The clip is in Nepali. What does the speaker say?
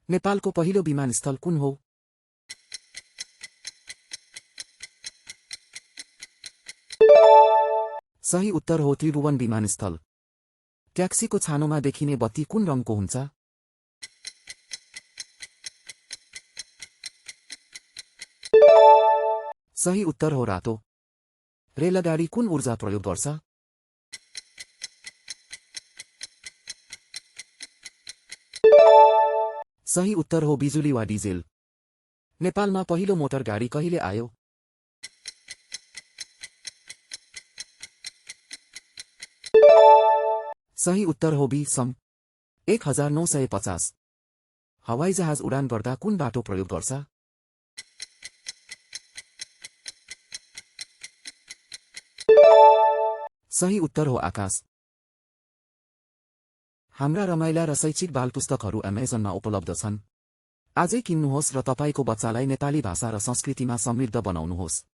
नेपालको पहिलो विमानस्थल कुन हो? सही उत्तर हो त्रिभुवन विमानस्थल। ट्याक्सीको छानोमा देखिने बत्ती कुन रङको हुन्छ? सही उत्तर हो रातो। रेलगाडी कुन ऊर्जा प्रयोग गर्छ? सही उत्तर हो बिजुली वा डिजेल। नेपालमा पहिलो मोटर गाडी कहिले आयो? सही उत्तर हो बी सन् 1950। हवाईजहाज उडान गर्दा कुन बाटो प्रयोग गर्छ? सही उत्तर हो आकाश। हाम्रा रमाइला र शैक्षिक बालपुस्तकहरू अमेजनमा उपलब्ध छन्। आजै किन्नुहोस् र तपाईको बच्चालाई नेपाली भाषा र संस्कृतिमा समृद्ध बनाउनुहोस्।